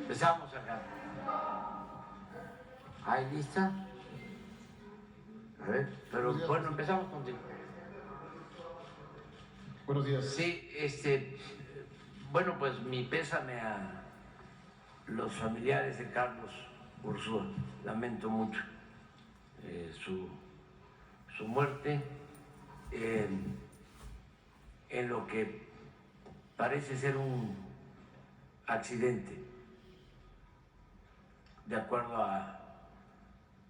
Empezamos acá. ¿Ahí lista? A ver, pero bueno, empezamos contigo. Buenos días. Sí, bueno, pues mi pésame a los familiares de Carlos Ursúa. Lamento mucho su muerte en lo que parece ser un accidente, de acuerdo a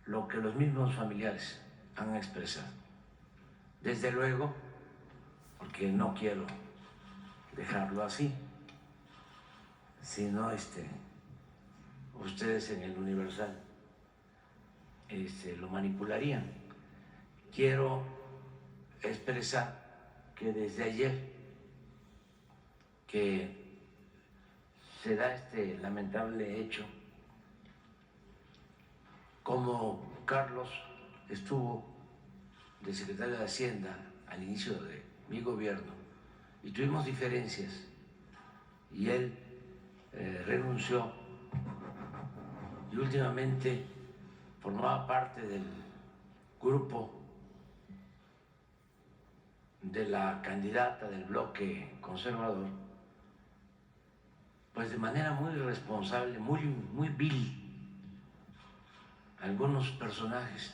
lo que los mismos familiares han expresado. Desde luego, porque no quiero dejarlo así, sino ustedes en el Universal lo manipularían. Quiero expresar que desde ayer que se da este lamentable hecho, como Carlos estuvo de secretario de Hacienda al inicio de mi gobierno y tuvimos diferencias y él renunció y últimamente formaba parte del grupo de la candidata del bloque conservador, pues de manera muy irresponsable, muy vil, algunos personajes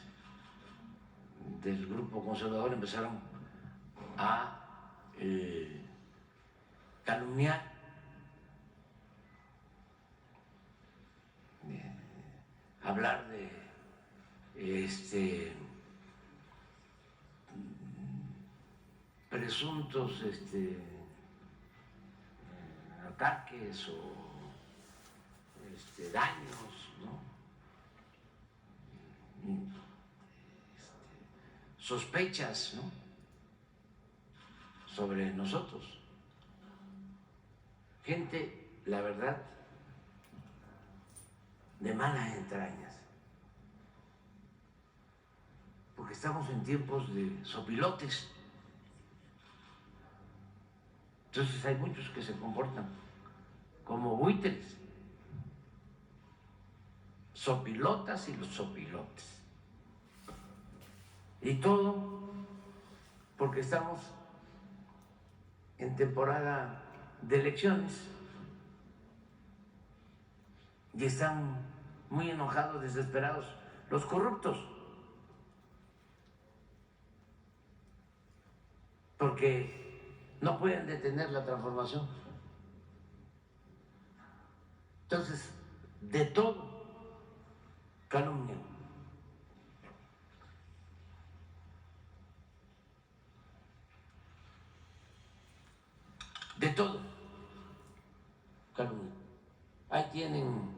del grupo conservador empezaron a calumniar, hablar de presuntos ataques o daños, ¿no? Sospechas, ¿no?, sobre nosotros. Gente, la verdad, de malas entrañas, porque estamos en tiempos de sopilotes. Entonces hay muchos que se comportan como buitres, sopilotas y los sopilotes. Y todo porque estamos en temporada de elecciones y están muy enojados, desesperados los corruptos, porque no pueden detener la transformación. Entonces, de todo calumnian. De todo calumnian. Ahí tienen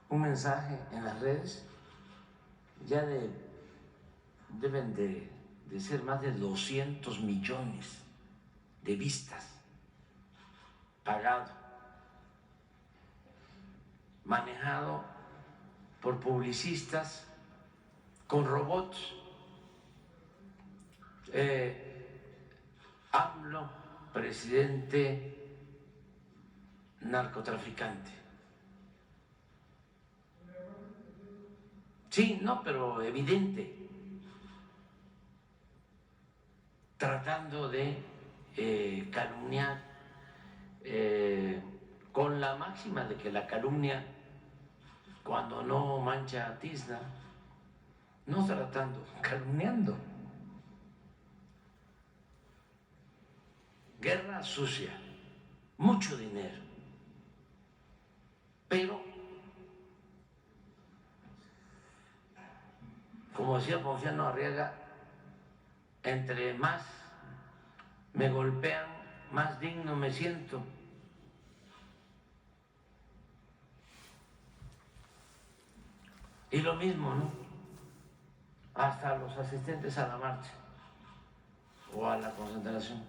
un mensaje en las redes, ya deben de ser más de 200 millones de vistas, pagado, manejado por publicistas con robots. AMLO, presidente narcotraficante. Sí, no, pero evidente, tratando de calumniar con la máxima de que la calumnia, cuando no mancha tizna, no tratando, calumniando. Guerra sucia, mucho dinero, pero, como decía Ponciano Arriaga, entre más me golpean, más digno me siento. Y lo mismo, ¿no? Hasta los asistentes a la marcha o a la concentración.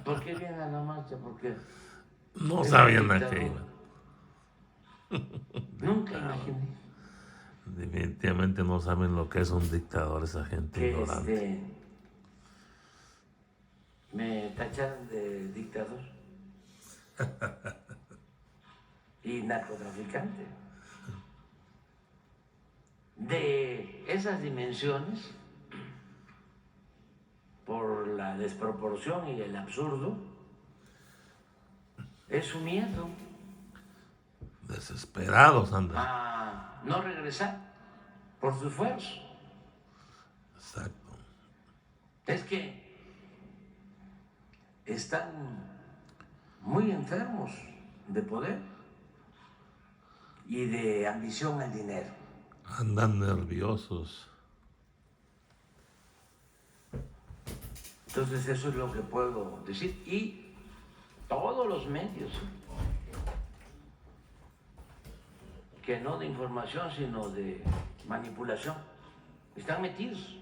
¿Por qué vienen a la marcha? Porque no sabían a qué iban. Nunca imaginé Definitivamente no saben lo que es un dictador, esa gente que ignorante. me tacharan de dictador. y narcotraficante. De esas dimensiones, por la desproporción y el absurdo, es su miedo Desesperados andan. a no regresar por su esfuerzo. Exacto. Es que están muy enfermos de poder y de ambición al dinero. Andan nerviosos. Entonces eso es lo que puedo decir. Y todos los medios, que no de información, sino de manipulación, están metidos,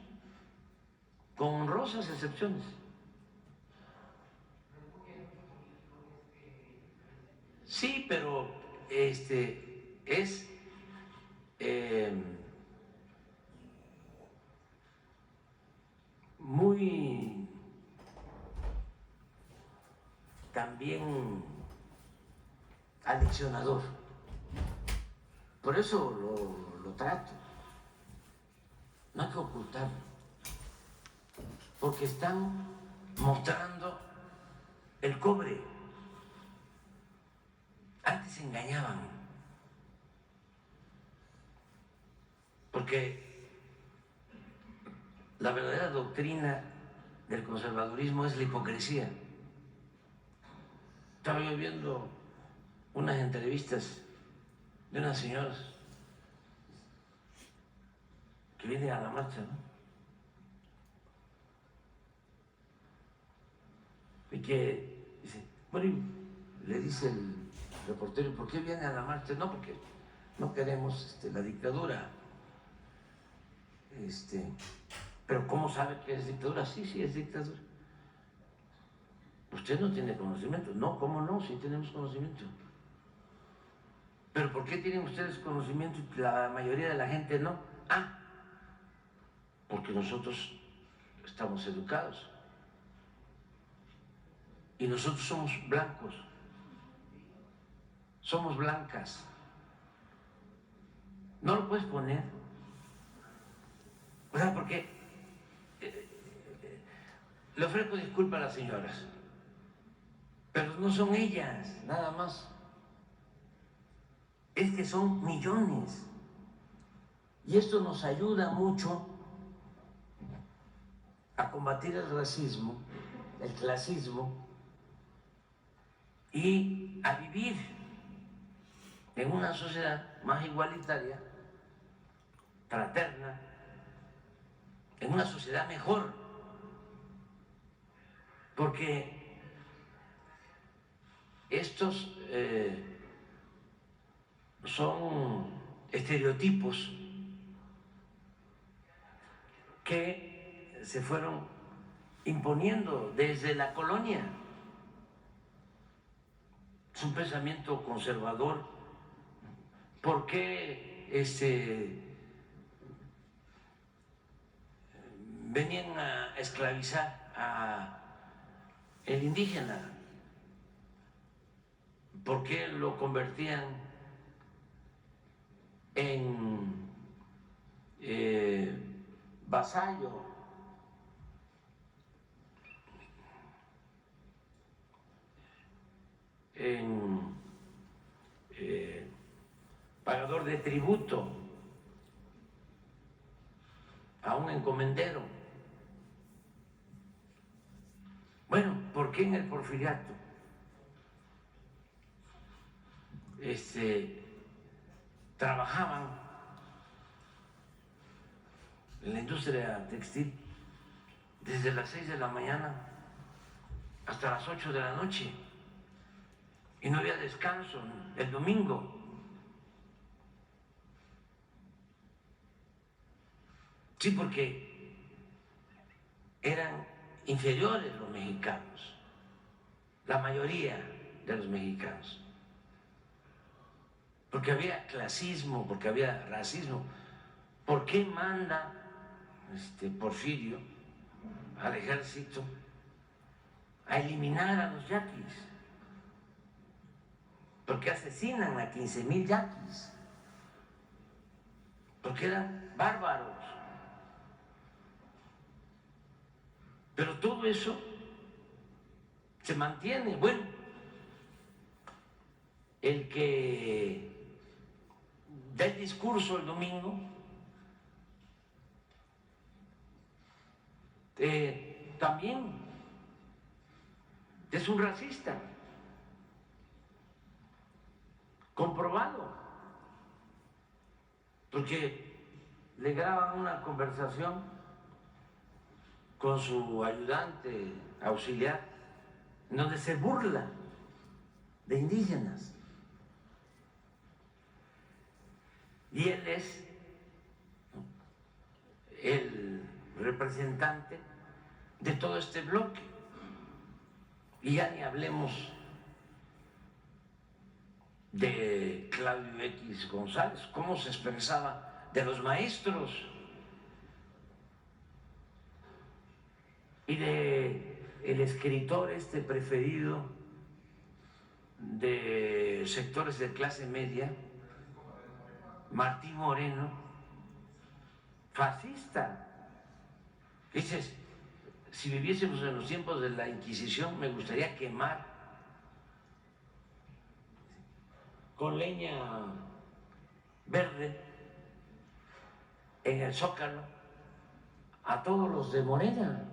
con honrosas excepciones. Sí, pero es muy también aleccionador. Por eso lo trato. No hay que ocultarlo. Porque están mostrando el cobre. Antes se engañaban. Porque la verdadera doctrina del conservadurismo es la hipocresía. Estaba yo viendo unas entrevistas de unas señoras que vienen a la marcha, ¿no? Y que dice, bueno, y le dice el reportero, ¿por qué viene a la marcha? No, porque no queremos la dictadura. Pero ¿cómo sabe que es dictadura? Sí, sí, es dictadura. Usted no tiene conocimiento. No, ¿cómo no? Sí tenemos conocimiento. ¿Pero por qué tienen ustedes conocimiento y la mayoría de la gente no? Ah, porque nosotros estamos educados. Y nosotros somos blancos. Somos blancas. No lo puedes poner. O sea, porque le ofrezco disculpas a las señoras, pero no son ellas, nada más. Es que son millones. Y esto nos ayuda mucho a combatir el racismo, el clasismo y a vivir en una sociedad más igualitaria, fraterna, en una sociedad mejor. Porque estos son estereotipos que se fueron imponiendo desde la colonia. Es un pensamiento conservador. ¿Por qué venían a esclavizar al indígena? ¿Por qué lo convertían en vasallo? En pagador de tributo, a un encomendero. Bueno, ¿por qué en el Porfiriato trabajaban en la industria textil desde las 6 de la mañana hasta las 8 de la noche y no había descanso el domingo? Sí, porque eran inferiores los mexicanos, la mayoría de los mexicanos, porque había clasismo, porque había racismo. ¿Por qué manda Porfirio al ejército a eliminar a los yaquis? porque asesinan a 15,000 yaquis, porque eran bárbaros. Pero todo eso se mantiene. Bueno, el que da el discurso el domingo también es un racista, comprobado, porque le graban una conversación con su ayudante auxiliar, en donde se burla de indígenas. Y él es el representante de todo este bloque. Y ya ni hablemos de Claudio X González, cómo se expresaba de los maestros y de el escritor este preferido de sectores de clase media, Martín Moreno, fascista. Dices, si viviésemos en los tiempos de la Inquisición, me gustaría quemar con leña verde en el Zócalo a todos los de Morena.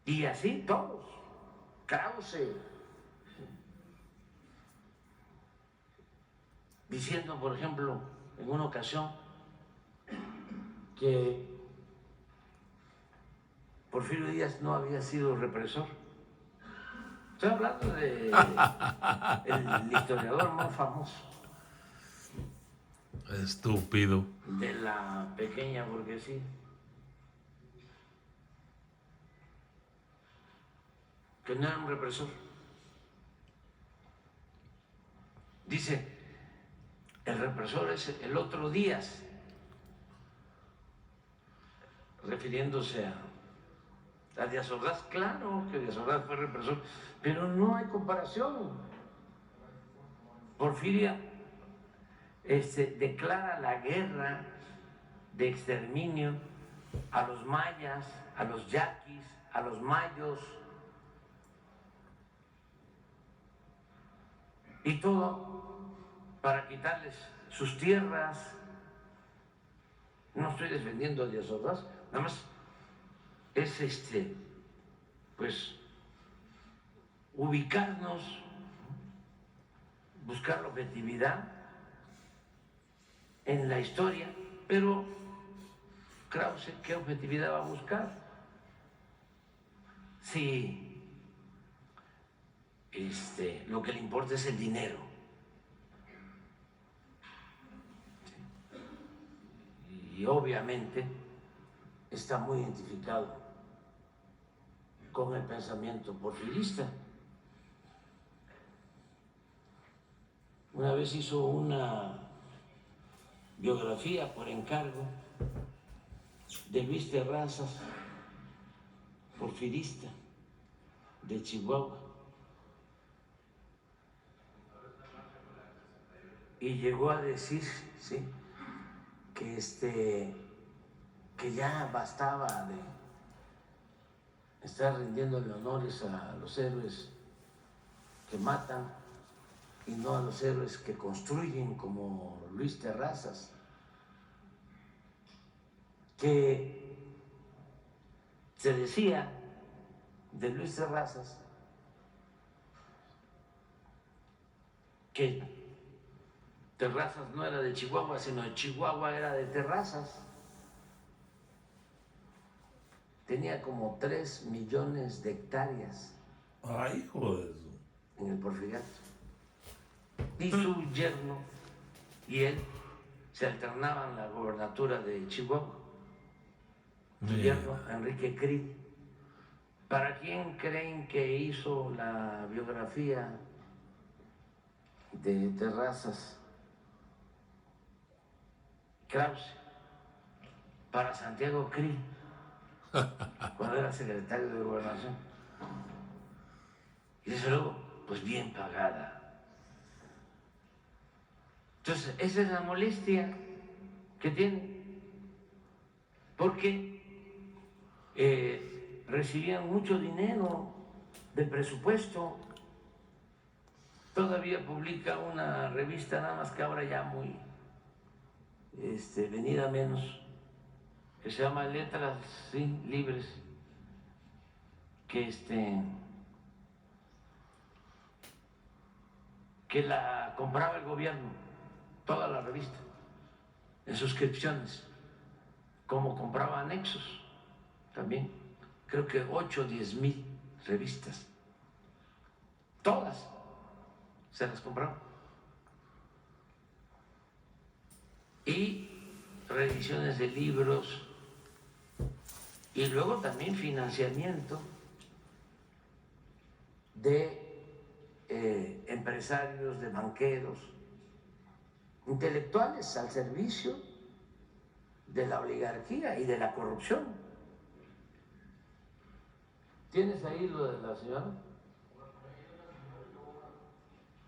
Y así todos. Krause, diciendo, por ejemplo, en una ocasión que Porfirio Díaz no había sido represor. Estoy hablando del historiador más famoso Estúpido. de la pequeña burguesía, que no era un represor. Dice, el represor es el otro Díaz, refiriéndose a Díaz Ordaz. Claro que Díaz Ordaz fue represor, pero no hay comparación. Porfirio declara la guerra de exterminio a los mayas, a los yaquis, a los mayos, y todo para quitarles sus tierras. No estoy defendiendo a Díaz Ordaz, nada más es pues ubicarnos, buscar la objetividad en la historia. Pero Krause, ¿qué objetividad va a buscar? Si lo que le importa es el dinero. Y obviamente está muy identificado con el pensamiento porfirista. Una vez hizo una biografía por encargo de Luis Terrazas, porfirista de Chihuahua, y llegó a decir, sí, que ya bastaba de estar rindiéndole honores a los héroes que matan y no a los héroes que construyen, como Luis Terrazas, que se decía de Luis Terrazas que Terrazas no era de Chihuahua, sino de Chihuahua era de Terrazas. Tenía como 3 millones de hectáreas. Ay, hijo de eso. En el Porfiriato. Y su yerno y él se alternaban la gobernatura de Chihuahua. Su yerno, Enrique Crid. ¿Para quién creen que hizo la biografía de Terrazas? Krause. Para Santiago Crid, cuando era secretario de Gobernación. y desde luego, pues bien pagada. Entonces, esa es la molestia que tienen, porque recibían mucho dinero del presupuesto. Todavía publica una revista, nada más que ahora ya muy venida menos, que se llama Letras Libres, que la compraba el gobierno, toda la revista, en suscripciones, como compraba anexos también, creo que 8 o 10 mil revistas, todas se las compraron. Y reediciones de libros, y luego también financiamiento de empresarios, de banqueros, intelectuales al servicio de la oligarquía y de la corrupción. ¿Tienes ahí lo de la señora?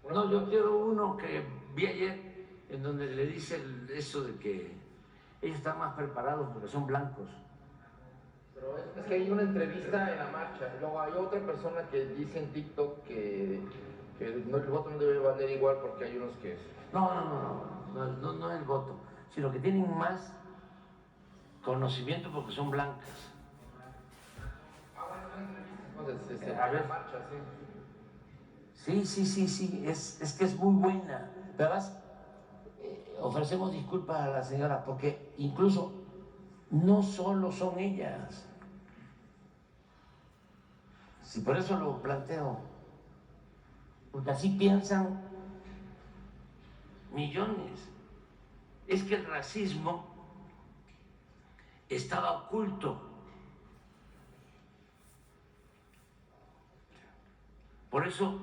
No, yo quiero uno que vi ayer, en donde le dice eso de que ellos están más preparados porque son blancos. Pero es que hay una entrevista en la marcha, luego hay otra persona que dice en TikTok que no, el voto no debe valer igual porque hay unos que... No el voto, sino que tienen más conocimiento porque son blancas. Entonces, A ver. la marcha, sí. Sí, es que es muy buena. Pero además, ofrecemos disculpas a la señora porque incluso no solo son ellas. Sí, por eso lo planteo. Porque así piensan millones. Es que el racismo estaba oculto. Por eso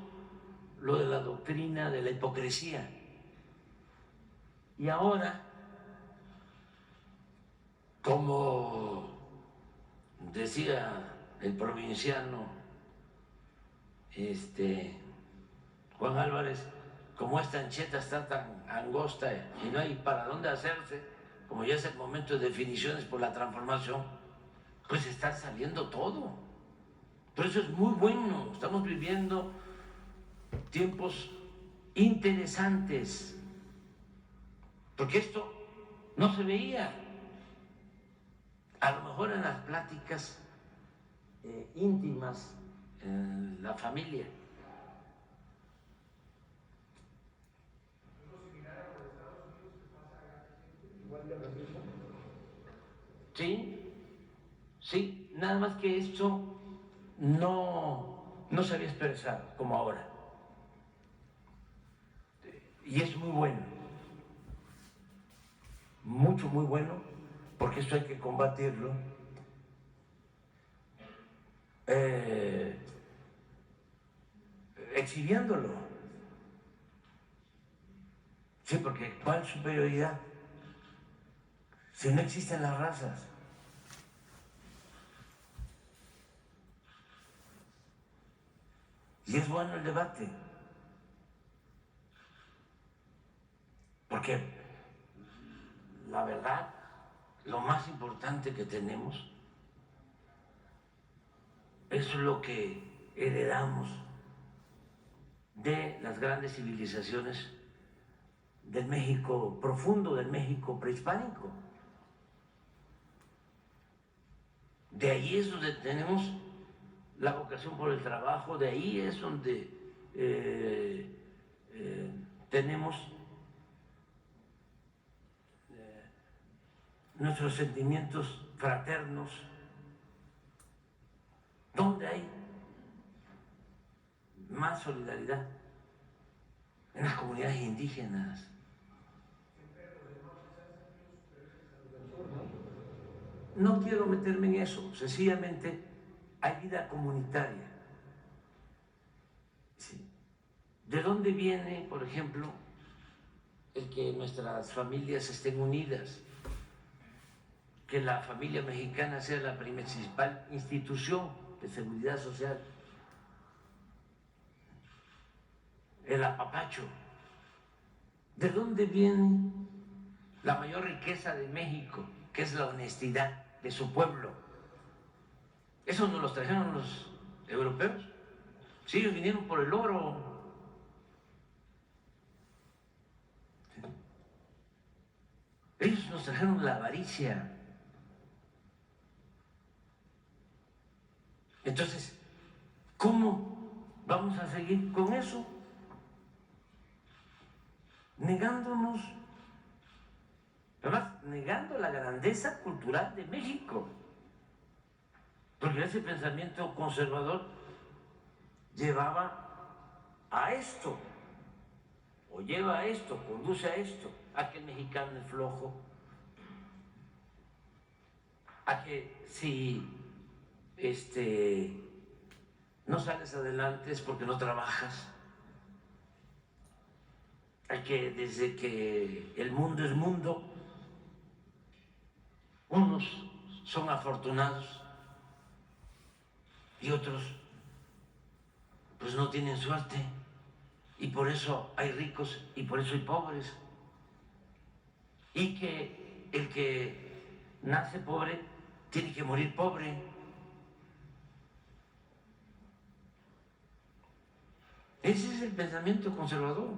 lo de la doctrina de la hipocresía. Y ahora, como decía el provinciano Juan Álvarez, como esta ancheta está tan angosta y no hay para dónde hacerse, como ya es el momento de definiciones por la transformación, pues está saliendo todo. Por eso es muy bueno, estamos viviendo tiempos interesantes, porque esto no se veía. A lo mejor en las pláticas íntimas, en la familia. Sí, nada más que esto no se había expresado como ahora. Y es muy bueno, muy bueno, porque esto hay que combatirlo. Exhibiéndolo. Sí, porque ¿cuál superioridad? Si no existen las razas. Y es bueno el debate, porque la verdad, lo más importante que tenemos es lo que heredamos de las grandes civilizaciones del México profundo, del México prehispánico. De ahí es donde tenemos la vocación por el trabajo, de ahí es donde tenemos nuestros sentimientos fraternos. ¿Dónde hay más solidaridad? En las comunidades indígenas. No quiero meterme en eso, sencillamente hay vida comunitaria. Sí. ¿De dónde viene, por ejemplo, el que nuestras familias estén unidas? Que la familia mexicana sea la principal institución de seguridad social. el apapacho. ¿De dónde viene la mayor riqueza de México, que es la honestidad de su pueblo? ¿Eso nos los trajeron los europeos? Sí, ellos vinieron por el oro. Ellos nos trajeron la avaricia. Entonces, ¿cómo vamos a seguir con eso? Negándonos, además negando la grandeza cultural de México, porque ese pensamiento conservador llevaba a esto, o lleva a esto, conduce a esto, a que el mexicano es flojo, a que si no sales adelante es porque no trabajas, a que desde que el mundo es mundo, unos son afortunados y otros pues no tienen suerte, y por eso hay ricos y por eso hay pobres, y que el que nace pobre tiene que morir pobre. Ese es el pensamiento conservador.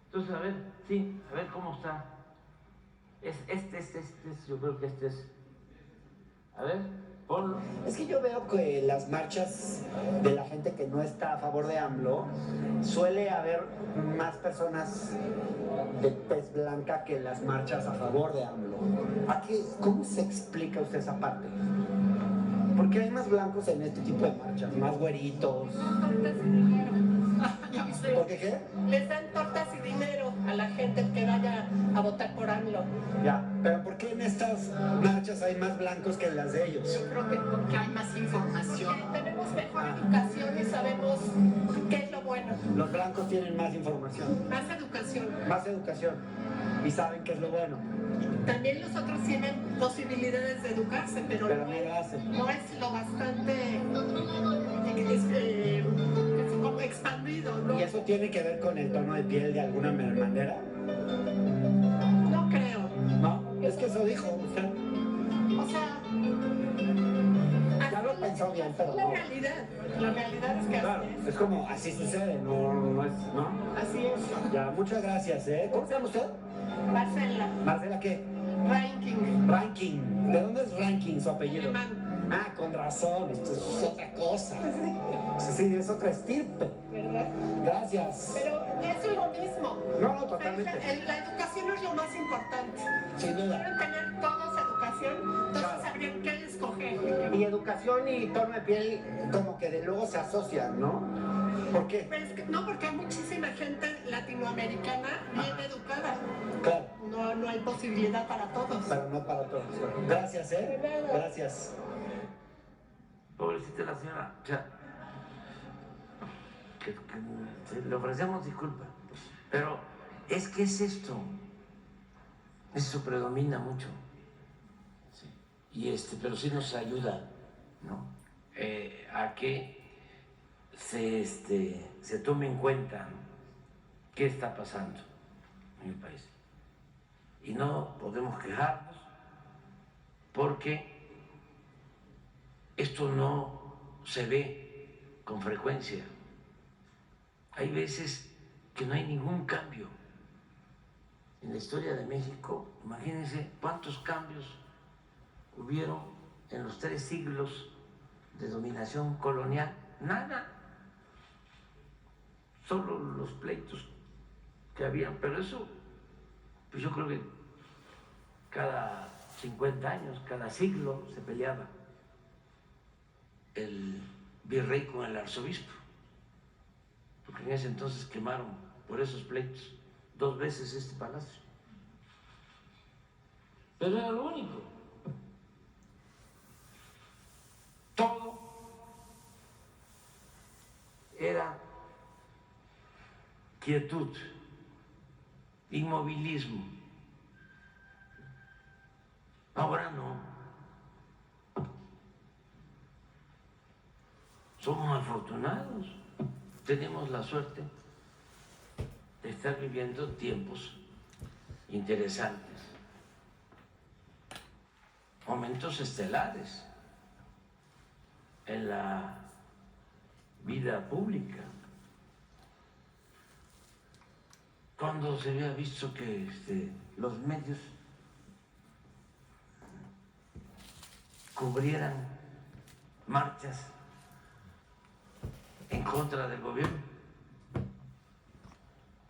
Entonces, a ver, sí, a ver cómo está. Yo creo que este es. A ver, ponlo. Es que yo veo que las marchas de la gente que no está a favor de AMLO, suele haber más personas de tez blanca que las marchas a favor de AMLO. ¿Cómo se explica usted esa parte? Porque hay más blancos en este tipo de marchas, más güeritos. Tortas y dinero. ¿Ya viste? ¿Por qué? Les dan tortas y dinero a la gente que vaya a votar por AMLO. Ya, pero ¿por qué en estas marchas hay más blancos que en las de ellos? Yo creo que porque hay más información. Tenemos mejor educación y sabemos qué es lo bueno. Los blancos tienen más información, Más educación. más educación y saben qué es lo bueno. También los otros tienen posibilidades de educarse, pero Pero no lo hacen. no es lo bastante expandido, ¿no? ¿Y eso tiene que ver con el tono de piel de alguna manera? No creo. No, es que eso dijo usted. O sea, Ya lo pensó bien, pero la no. realidad. La realidad es que Claro, así es como así sucede, no es, ¿no? Así es. Ya, muchas gracias, ¿eh? ¿Cómo se llama usted? Marcela, Marcela, ¿qué? ranking. Ranking. ¿De dónde es Ranking su apellido? Alemán. Ah, con razón, esto es otra cosa. Sí, es otra estirpe. ¿Verdad? Gracias. Pero eso es lo mismo. No, totalmente. La educación es lo más importante. Sin duda. Quieren tener todos educación, entonces Claro. sabrían qué escoger. Y educación y tono de piel como que de luego se asocian, ¿no? ¿Por qué? Pero es que, no, porque hay muchísima gente latinoamericana bien educada. Claro, No hay posibilidad para todos. pero no para todos. Gracias, ¿eh? De nada. Gracias. Pobrecita la señora, o sea, le ofrecemos disculpas, pero es que es esto, eso predomina mucho, sí. Y pero sí nos ayuda, ¿no? A que se tome en cuenta, ¿no?, qué está pasando en el país. Y no podemos quejarnos porque esto no se ve con frecuencia. Hay veces que no hay ningún cambio. En la historia de México, imagínense cuántos cambios hubieron en los 3 siglos de dominación colonial. Nada. Solo los pleitos que habían. Pero eso, pues yo creo que cada 50 años, cada siglo se peleaba el virrey con el arzobispo, porque en ese entonces quemaron por esos pleitos 2 veces este palacio. Pero era lo único. Todo era quietud, inmovilismo. Ahora no. Somos afortunados, tenemos la suerte estar viviendo tiempos interesantes, momentos estelares en la vida pública. Cuando se había visto que los medios cubrieran marchas en contra del gobierno,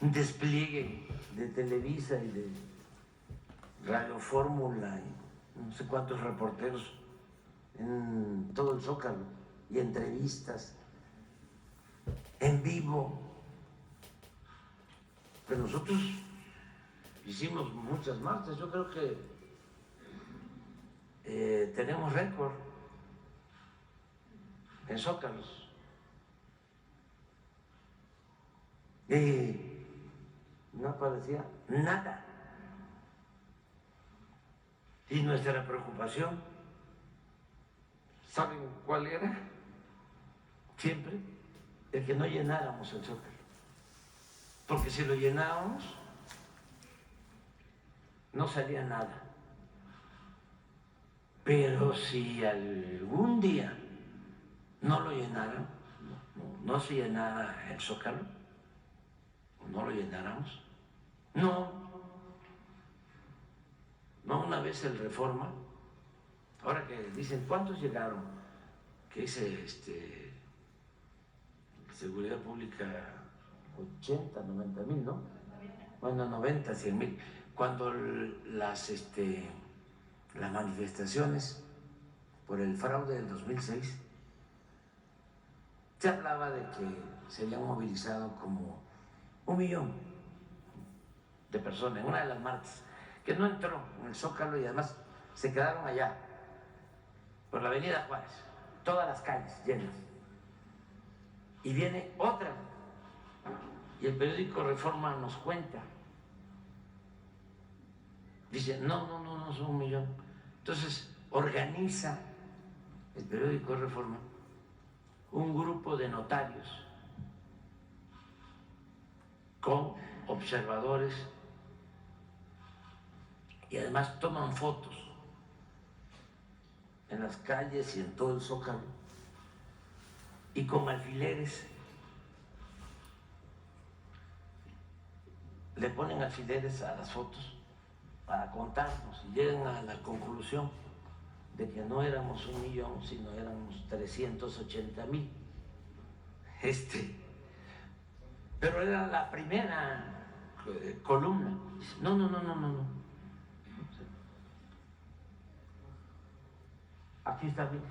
un despliegue de Televisa y de Radio Fórmula y no sé cuántos reporteros en todo el Zócalo y entrevistas en vivo. Pero nosotros hicimos muchas marchas, yo creo que tenemos récord en Zócalos. Y no aparecía nada. Y nuestra preocupación, ¿saben cuál era? Siempre el que no llenáramos el Zócalo. Porque si lo llenábamos, no salía nada. Pero si algún día no lo llenaran, no se llenara el Zócalo, no lo llenáramos, no, una vez el Reforma, ahora que dicen, ¿cuántos llegaron? Que dice Seguridad Pública, 80, 90 mil, ¿no? Bueno, 90, 100 mil. Cuando las manifestaciones por el fraude del 2006, se hablaba de que se habían movilizado como 1 millón de personas en una de las marchas, que no entró en el Zócalo y además se quedaron allá, por la avenida Juárez, todas las calles llenas. Y viene otra, y el periódico Reforma nos cuenta, dice, no, son 1 millón. Entonces organiza el periódico Reforma un grupo de notarios con observadores y además toman fotos en las calles y en todo el Zócalo y con alfileres, le ponen alfileres a las fotos para contarnos y llegan a la conclusión de que no éramos 1 millón, sino éramos 380,000. Pero era la primera columna. No. Aquí está bien.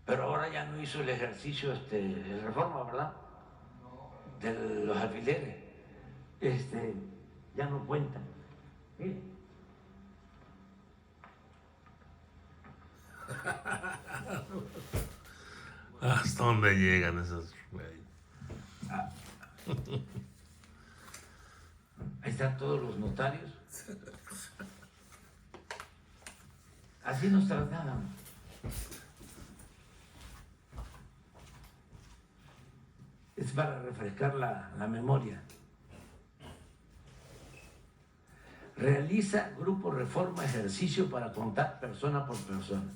Pero ahora ya no hizo el ejercicio el Reforma, ¿verdad? De los alfileres. Ya no cuentan. Miren. ¿Hasta dónde llegan esos? Ahí están todos los notarios. Así nos trataban. Es para refrescar la memoria. Realiza Grupo Reforma ejercicio para contar persona por persona.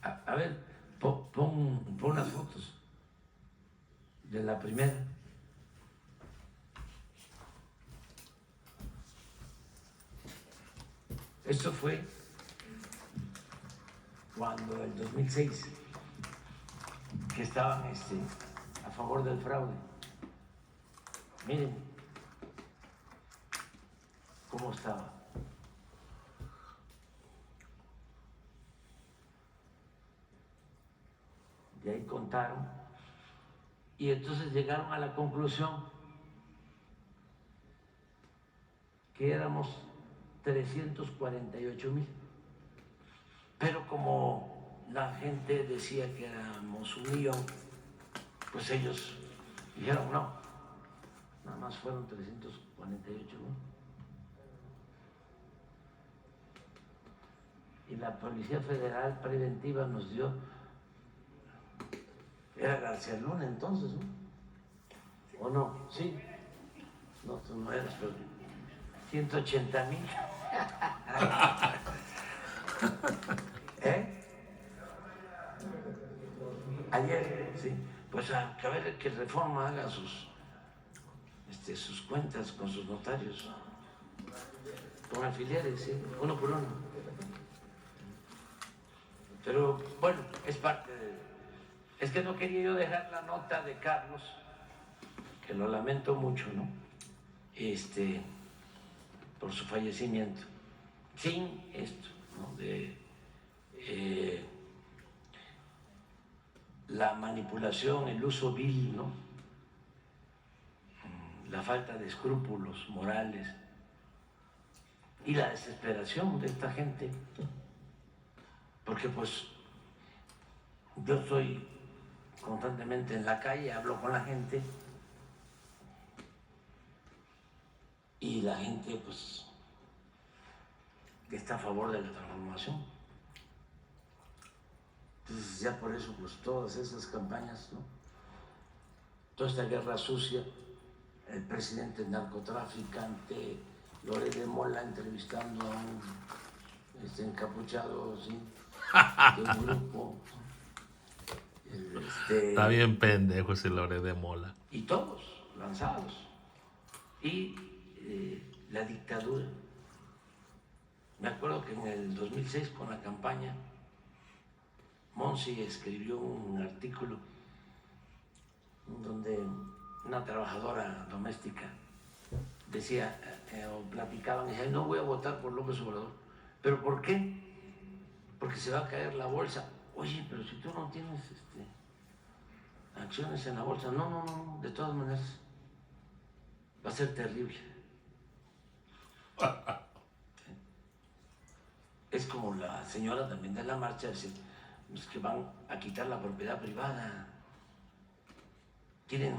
A ver, pon las fotos de la primera. Esto fue cuando el 2006, que estaban a favor del fraude. Miren cómo estaba. Y ahí contaron. Y entonces llegaron a la conclusión que éramos 348,000. Pero como la gente decía que éramos 1 millón, pues ellos dijeron no, nada más fueron 348,000. y la Policía Federal Preventiva nos dio, era García Luna entonces, ¿no? ¿O no? Sí. No, tú no eras, pero 180,000. ¿Eh? Ayer, sí. Pues a ver que Reforma haga sus cuentas con sus notarios, con alfileres, ¿sí? Uno por uno. Pero bueno, es parte de... Es que no quería yo dejar la nota de Carlos, que lo lamento mucho, ¿no? Por su fallecimiento, sin esto, ¿no? De la manipulación, el uso vil, ¿no? La falta de escrúpulos morales y la desesperación de esta gente, porque pues yo estoy constantemente en la calle, hablo con la gente y la gente pues está a favor de la transformación. Entonces ya por eso pues todas esas campañas, ¿no? Toda esta guerra sucia, el presidente narcotraficante, Loret de Mola entrevistando a un encapuchado, ¿sí? De un grupo. Está bien pendejo ese Loret de Mola. Y todos lanzados. Y la dictadura. Me acuerdo que en el 2006 con la campaña, Monsi escribió un artículo donde una trabajadora doméstica decía, o platicaban, y decía, no voy a votar por López Obrador. ¿Pero por qué? Porque se va a caer la bolsa. Oye, pero si tú no tienes acciones en la bolsa, no, de todas maneras, va a ser terrible. Es como la señora también de la marcha, dice, los que van a quitar la propiedad privada. Quieren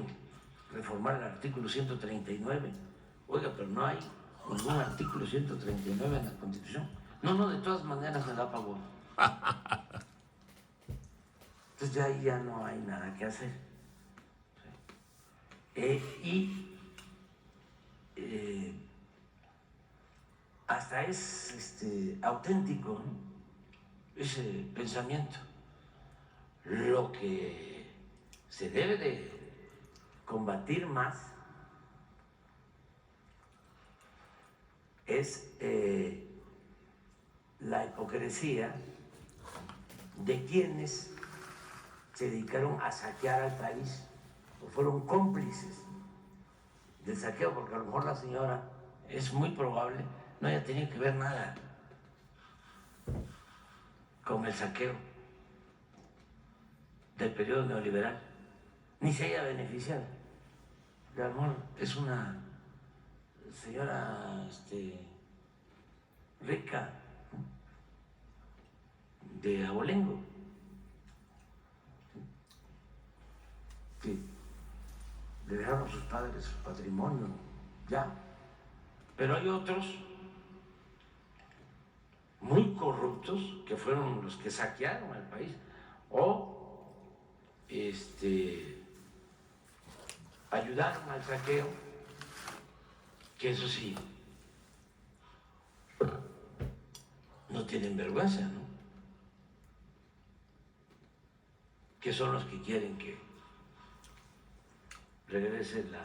reformar el artículo 139. Oiga, pero no hay ningún artículo 139 en la Constitución. No, de todas maneras me da pavor. Entonces ya ahí ya no hay nada que hacer. Hasta es auténtico, ¿no? Ese pensamiento. Lo que se debe de combatir más es la hipocresía de quienes se dedicaron a saquear al país o fueron cómplices del saqueo, porque a lo mejor la señora es muy probable no haya tenido que ver nada con el saqueo del periodo neoliberal, ni se haya beneficiado. A lo mejor es una señora rica, ¿no? De abolengo, que le dejaron a sus padres su patrimonio, ya. Pero hay otros muy corruptos que fueron los que saquearon al país o ayudaron al saqueo, que eso sí, no tienen vergüenza, ¿no? Que son los que quieren que regrese la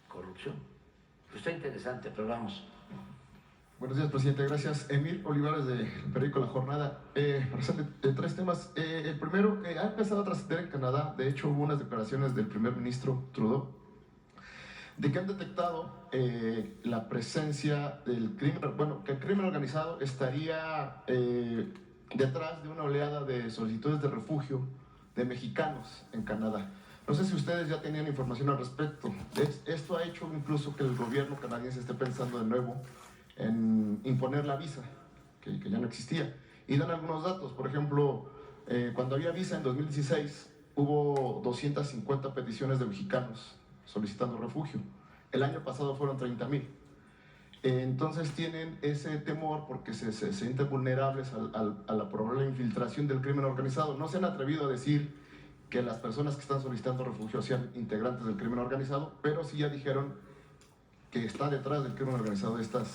corrupción. Pues está interesante, pero vamos. Buenos días, presidente. Gracias. Emil Olivares del periódico La Jornada. Para hacerle tres temas. El primero, ha empezado a trascender en Canadá. De hecho, hubo unas declaraciones del primer ministro Trudeau de que han detectado la presencia del crimen, que el crimen organizado estaría detrás de una oleada de solicitudes de refugio de mexicanos en Canadá. No sé si ustedes ya tenían información al respecto. Esto ha hecho incluso que el gobierno canadiense esté pensando de nuevo en imponer la visa, que ya no existía. Y dan algunos datos. Por ejemplo, cuando había visa en 2016, hubo 250 peticiones de mexicanos solicitando refugio. El año pasado fueron 30,000. Entonces tienen ese temor porque se sienten vulnerables a la probable infiltración del crimen organizado. No se han atrevido a decir que las personas que están solicitando refugio sean integrantes del crimen organizado, pero sí ya dijeron que está detrás del crimen organizado estas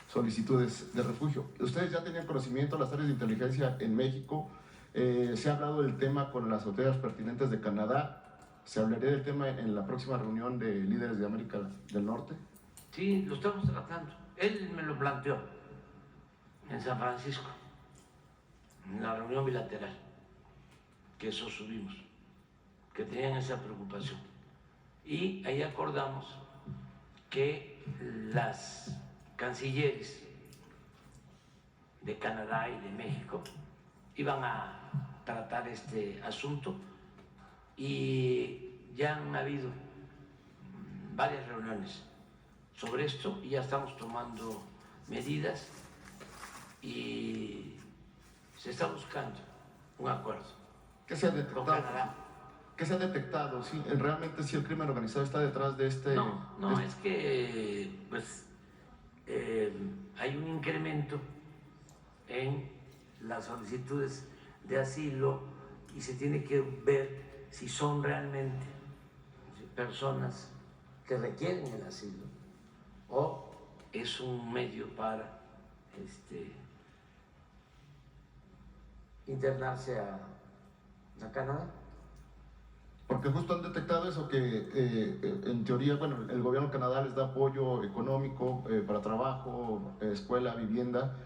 solicitudes de refugio. Ustedes ya tenían conocimiento, las áreas de inteligencia en México, se ha hablado del tema con las autoridades pertinentes de Canadá, se hablaría del tema en la próxima reunión de líderes de América del Norte. Sí, lo estamos tratando. Él me lo planteó en San Francisco, en la reunión bilateral, que eso subimos, que tenían esa preocupación. Y ahí acordamos que las cancilleres de Canadá y de México iban a tratar este asunto y ya han habido varias reuniones sobre esto y ya estamos tomando medidas y se está buscando un acuerdo ¿Qué se ha con detectado? Canadá. ¿Qué se ha detectado? ¿Sí, realmente si el crimen organizado está detrás de este...? No, es que pues hay un incremento en las solicitudes de asilo y se tiene que ver si son realmente personas que requieren el asilo o es un medio para internarse a Canadá. Porque justo han detectado eso, que en teoría, bueno, el gobierno de Canadá les da apoyo económico para trabajo, escuela, vivienda,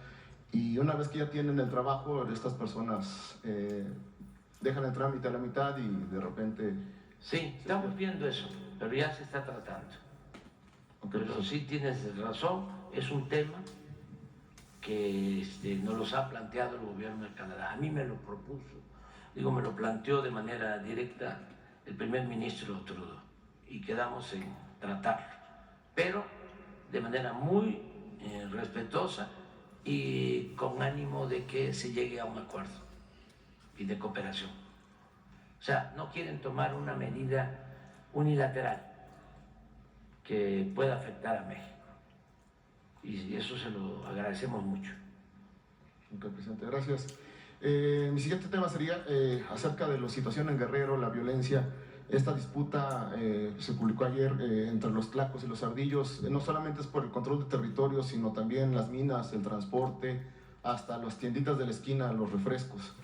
y una vez que ya tienen el trabajo, estas personas dejan el trámite a la mitad y de repente... Sí, estamos viendo eso, pero ya se está tratando. Okay, Pero sí tienes razón, es un tema que nos los ha planteado el gobierno de Canadá. A mí me lo propuso, me lo planteó de manera directa el primer ministro Trudeau y quedamos en tratarlo, pero de manera muy respetuosa y con ánimo de que se llegue a un acuerdo y de cooperación. O sea, no quieren tomar una medida unilateral que pueda afectar a México. Y eso se lo agradecemos mucho. Ok, presidente, gracias. Mi siguiente tema sería acerca de la situación en Guerrero, la violencia. Esta disputa se publicó ayer entre los tlacos y los ardillos. No solamente es por el control de territorio, sino también las minas, el transporte, hasta las tienditas de la esquina, los refrescos.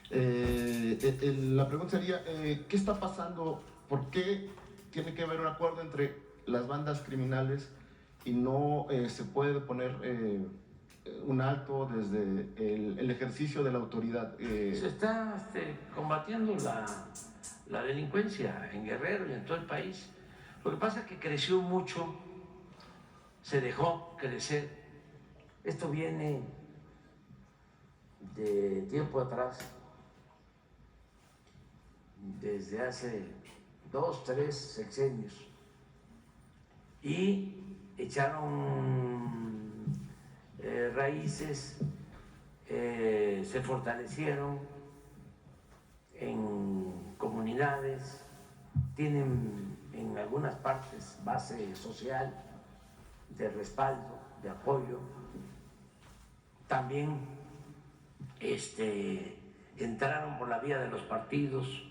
La pregunta sería, ¿qué está pasando? ¿Por qué tiene que haber un acuerdo entre las bandas criminales y no se puede poner un alto desde el ejercicio de la autoridad? Se está combatiendo la delincuencia en Guerrero y en todo el país. Lo que pasa es que creció mucho, se dejó crecer. Esto viene de tiempo atrás, desde hace 2, 3 sexenios, y echaron raíces, se fortalecieron en comunidades, tienen en algunas partes base social de respaldo, de apoyo. También entraron por la vía de los partidos.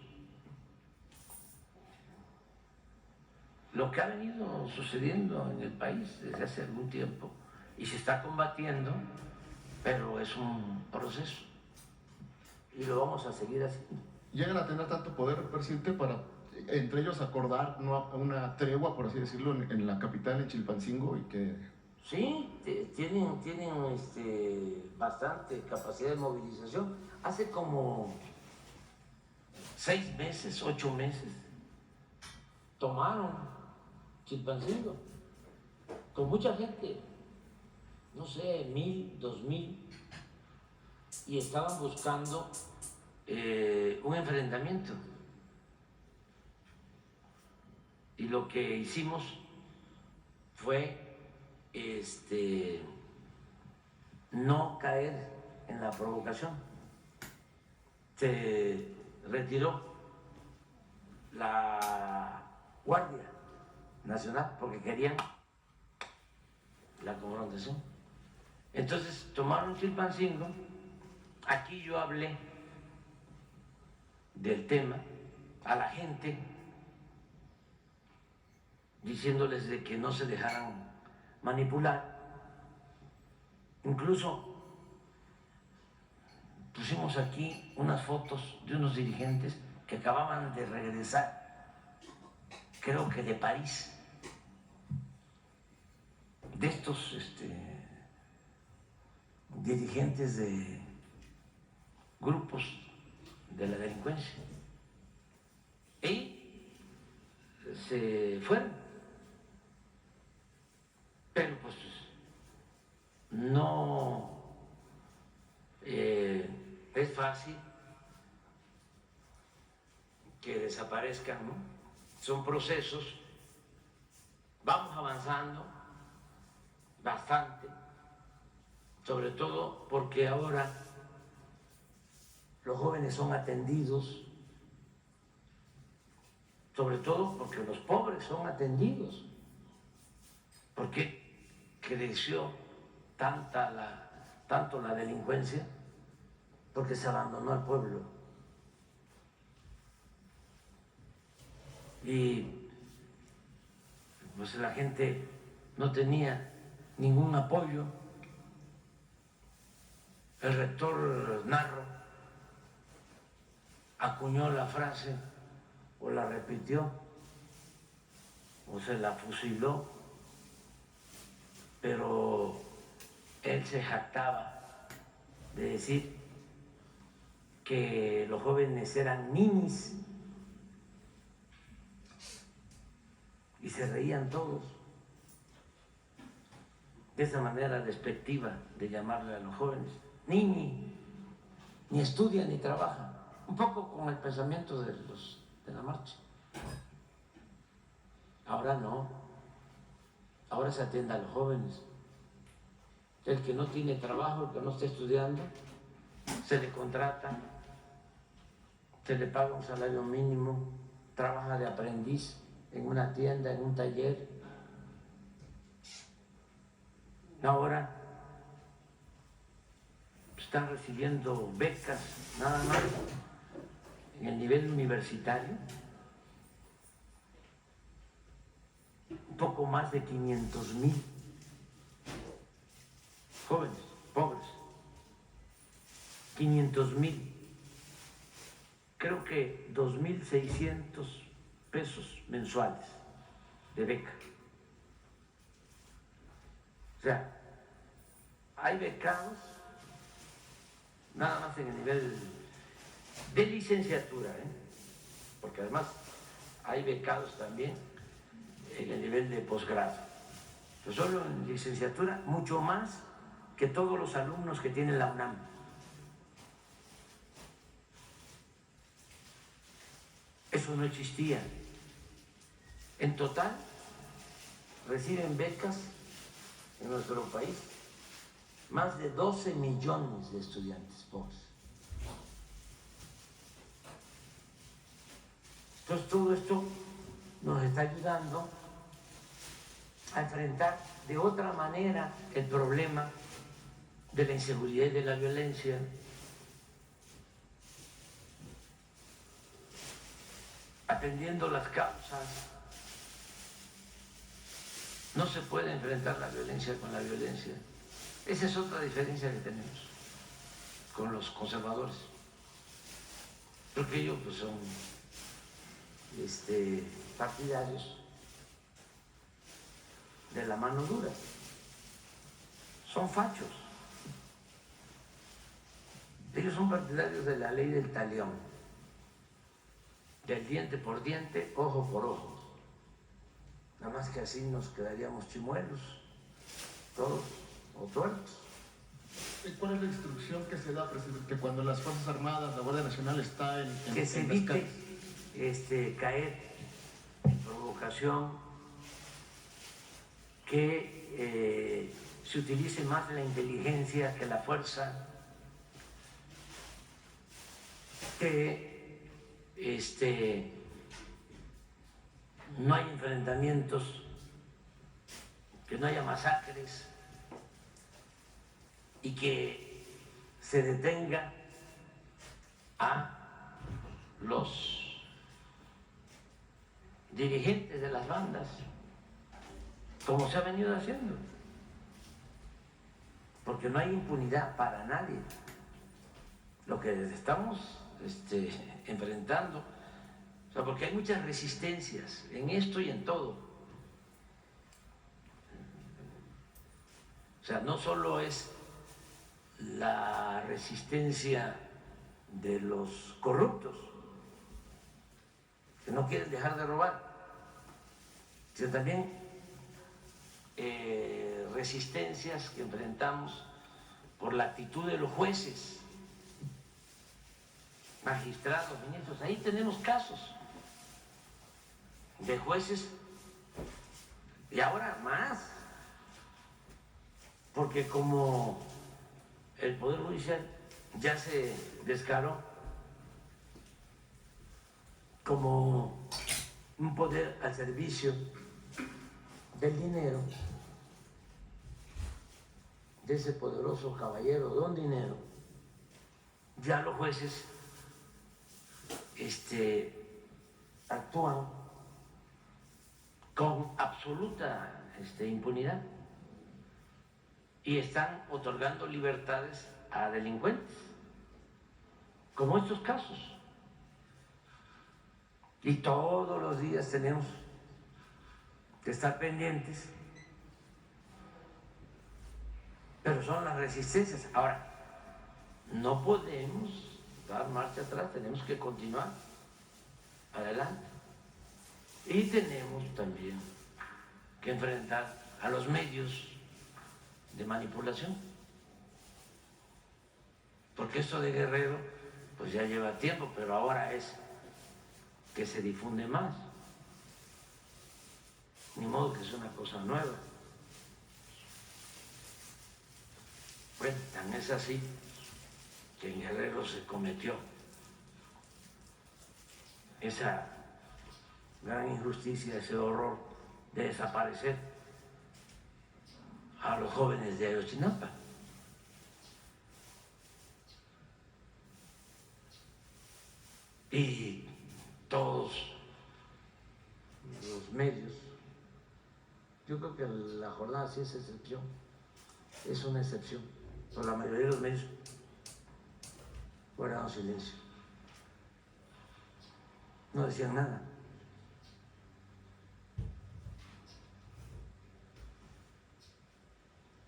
Lo que ha venido sucediendo en el país desde hace algún tiempo y se está combatiendo, pero es un proceso y lo vamos a seguir haciendo. ¿Llegan a tener tanto poder, presidente, para entre ellos acordar una tregua, por así decirlo, en la capital, en Chilpancingo, y que... Sí, tienen bastante capacidad de movilización. Hace como 6 meses, 8 meses, tomaron Chilpancingo con mucha gente, no sé, 1,000, 2,000, y estaban buscando un enfrentamiento. Y lo que hicimos fue no caer en la provocación. Se retiró la Guardia Nacional porque querían la confrontación. Entonces tomaron Chilpancingo, aquí yo hablé del tema a la gente, diciéndoles de que no se dejaran manipular. Incluso pusimos aquí unas fotos de unos dirigentes que acababan de regresar, creo que de París, de estos dirigentes de grupos de la delincuencia. Y se fueron. Pero pues no es fácil que desaparezcan, ¿no? Son procesos, vamos avanzando bastante, sobre todo porque ahora los jóvenes son atendidos, sobre todo porque los pobres son atendidos, porque creció tanto la delincuencia, porque se abandonó al pueblo. Y pues la gente no tenía ningún apoyo. El rector Narro acuñó la frase, o la repitió, o se la fusiló, pero él se jactaba de decir que los jóvenes eran ninis y se reían todos de esa manera despectiva de llamarle a los jóvenes. Ni estudia ni trabaja, un poco con el pensamiento de la marcha. Ahora no, ahora se atiende a los jóvenes. El que no tiene trabajo, el que no está estudiando, se le contrata, se le paga un salario mínimo, trabaja de aprendiz en una tienda, en un taller. Ahora están recibiendo becas nada más en el nivel universitario, un poco más de 500,000 jóvenes pobres, 500,000, creo que 2,600 pesos mensuales de beca. O sea, hay becados nada más en el nivel de licenciatura, porque además hay becados también en el nivel de posgrado. Pero solo en licenciatura, mucho más que todos los alumnos que tiene la UNAM. Eso no existía. En total, reciben becas en nuestro país más de 12 millones de estudiantes pobres. Entonces todo esto nos está ayudando a enfrentar de otra manera el problema de la inseguridad y de la violencia. Atendiendo las causas. No se puede enfrentar la violencia con la violencia. Esa es otra diferencia que tenemos con los conservadores. Porque ellos pues, son partidarios de la mano dura. Son fachos. Ellos son partidarios de la ley del talión, del diente por diente, ojo por ojo. Nada más que así nos quedaríamos chimuelos, todos, o tuertos. ¿Cuál es la instrucción que se da, presidente? Que cuando las Fuerzas Armadas, la Guardia Nacional está en que se evite caer en provocación, que se utilice más la inteligencia que la fuerza, que no hay enfrentamientos, que no haya masacres, y que se detenga a los dirigentes de las bandas, como se ha venido haciendo, porque no hay impunidad para nadie. Lo que estamos enfrentando, o sea, porque hay muchas resistencias en esto y en todo. O sea, no solo es la resistencia de los corruptos, que no quieren dejar de robar, sino también resistencias que enfrentamos por la actitud de los jueces, magistrados, ministros. Ahí tenemos casos de jueces y ahora más, porque como el Poder Judicial ya se descaró como un poder al servicio del dinero, de ese poderoso caballero don dinero, ya los jueces actúan con absoluta impunidad y están otorgando libertades a delincuentes, como estos casos. Y todos los días tenemos que estar pendientes, pero son las resistencias. Ahora, no podemos dar marcha atrás, tenemos que continuar adelante. Y tenemos también que enfrentar a los medios de manipulación, porque esto de Guerrero pues ya lleva tiempo, pero ahora es que se difunde más. Ni modo que es una cosa nueva. Bueno, tan es así que en Guerrero se cometió esa gran injusticia, ese horror de desaparecer a los jóvenes de Ayotzinapa. Y todos los medios, yo creo que la jornada sí es excepción, es una excepción, pero la mayoría de los medios guardaron silencio, no decían nada.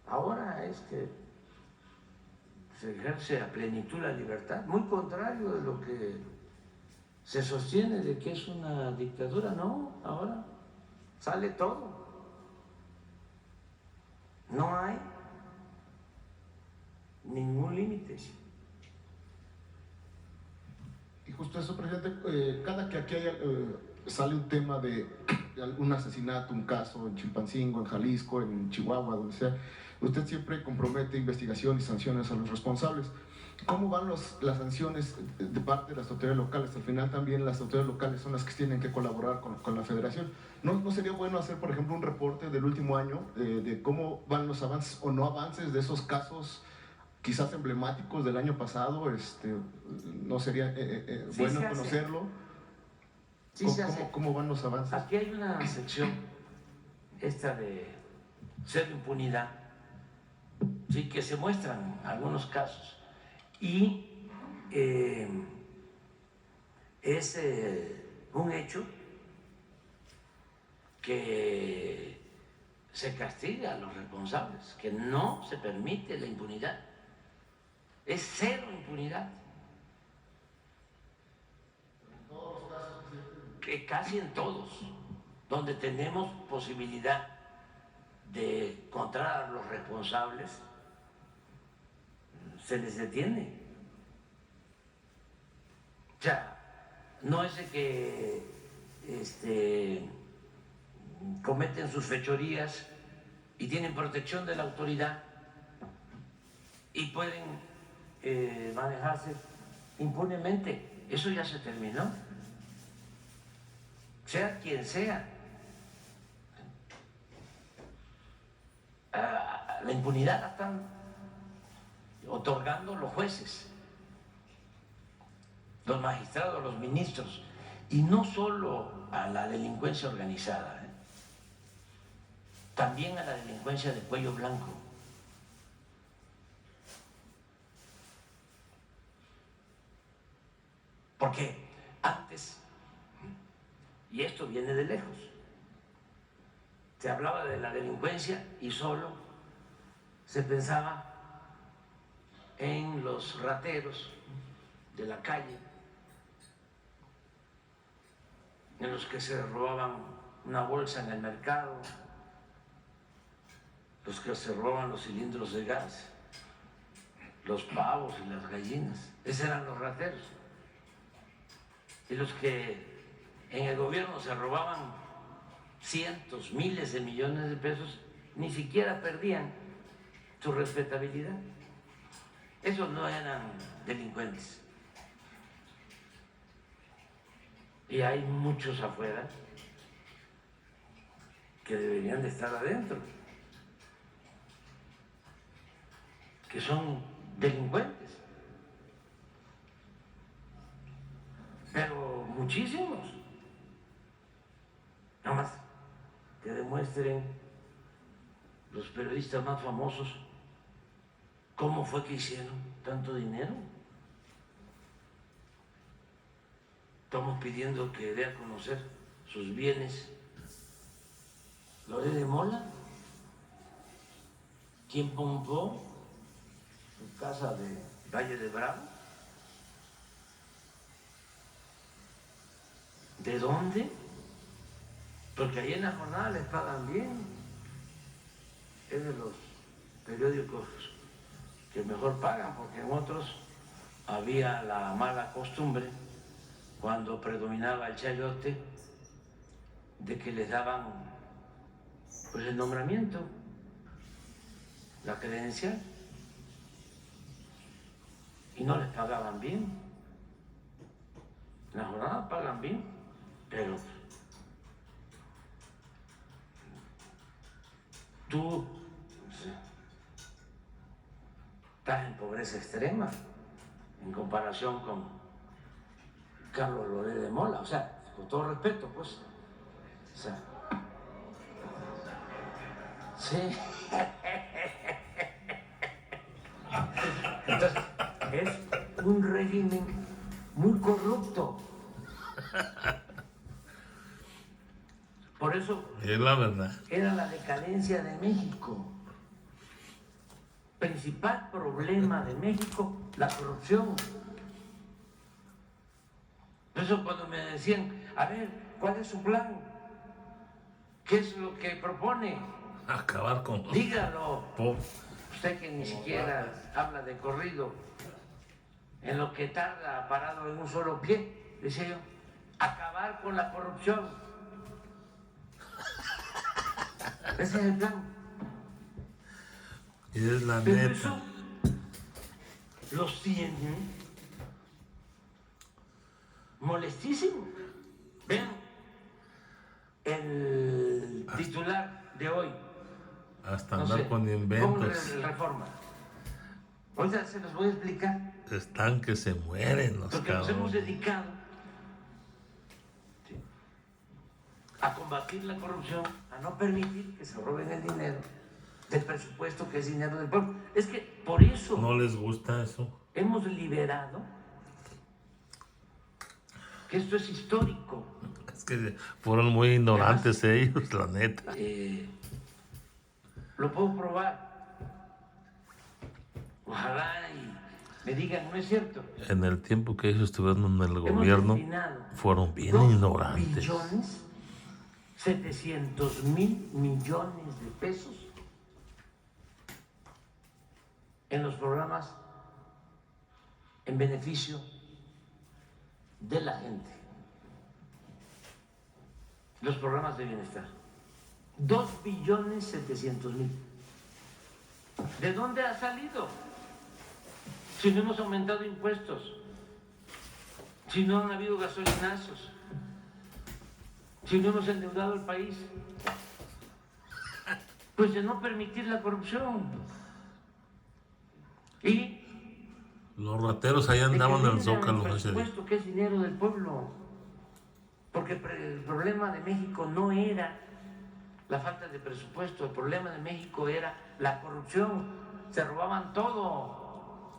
Ahora es que se ejerce a plenitud la libertad, muy contrario de lo que se sostiene de que es una dictadura. No, ahora sale todo. No hay ningún límite. Y justo eso, presidente, cada que aquí sale un tema de un asesinato, un caso en Chilpancingo, en Jalisco, en Chihuahua, donde sea, usted siempre compromete investigación y sanciones a los responsables. ¿Cómo van las sanciones de parte de las autoridades locales? Al final también las autoridades locales son las que tienen que colaborar con la federación. ¿No sería bueno hacer, por ejemplo, un reporte del último año de cómo van los avances o no avances de esos casos quizás emblemáticos del año pasado? ¿No sería Sí, bueno se hace. conocerlo? Sí, se hace. ¿Cómo van los avances? Aquí hay una sección, esta de cero impunidad, sí, que se muestran algunos casos. Y es un hecho que se castiga a los responsables, que no se permite la impunidad. Es cero impunidad. Que casi en todos, donde tenemos posibilidad de encontrar a los responsables, se les detiene. O sea, no es de que cometen sus fechorías y tienen protección de la autoridad y pueden manejarse impunemente. Eso ya se terminó. Sea quien sea. La impunidad la están otorgando los jueces, los magistrados, los ministros, y no solo a la delincuencia organizada, también a la delincuencia de cuello blanco. Porque antes, y esto viene de lejos, se hablaba de la delincuencia y solo se pensaba en los rateros de la calle, en los que se robaban una bolsa en el mercado, los que se robaban los cilindros de gas, los pavos y las gallinas. Esos eran los rateros. Y los que en el gobierno se robaban cientos, miles de millones de pesos, ni siquiera perdían su respetabilidad. Esos no eran delincuentes. Y hay muchos afuera que deberían de estar adentro, que son delincuentes, pero muchísimos. Nada más que demuestren los periodistas más famosos cómo fue que hicieron tanto dinero. Estamos pidiendo que dé a conocer sus bienes Loret de Mola, quien compró su casa de Valle de Bravo. ¿De dónde? Porque ahí en La Jornada les pagan bien. Es de los periódicos que mejor pagan, porque en otros había la mala costumbre, cuando predominaba el chayote, de que les daban pues el nombramiento, la credencial, y no les pagaban bien. En La Jornada pagan bien, pero tú estás en pobreza extrema en comparación con Carlos Loret de Mola, o sea, con todo respeto, pues, o sea, sí. Entonces, es un régimen muy corrupto. Por eso Es la verdad. era la decadencia de México. Principal problema de México, la corrupción. Por eso cuando me decían, a ver, ¿cuál es su plan? ¿Qué es lo que propone? Acabar con los Dígalo. pobres. Usted que ni siquiera habla de corrido, en lo que tarda parado en un solo pie, decía yo, acabar con la corrupción. Ese es el plan. Y es la Pero neta. eso los tiene molestísimo. Vean el titular de hoy. Hasta No andar sé, con ¿cómo inventos. Reforma? Ahorita se los voy a explicar, Están que se mueren los porque nos hemos cabrones. dedicado a combatir la corrupción, a no permitir que se roben el dinero del presupuesto, que es dinero del pueblo. Es que por eso ¿No les gusta eso? hemos liberado, que esto es histórico. Es que fueron muy ignorantes ellos, la neta. Lo puedo probar. Ojalá y me digan, no es cierto. En el tiempo que ellos estuvieron en el Hemos gobierno, destinado fueron bien 2 ignorantes. billones 700,000 millones de pesos en los programas en beneficio de la gente. Los programas de bienestar. 2,700,000,000. ¿De dónde ha salido? Si no hemos aumentado impuestos, si no han habido gasolinazos, si no hemos endeudado el país, pues de no permitir la corrupción. Y Los rateros ahí andaban en el Zócalo Por ese día. supuesto que es dinero del pueblo, porque el problema de México no era la falta de presupuesto, el problema de México era la corrupción, se robaban todo,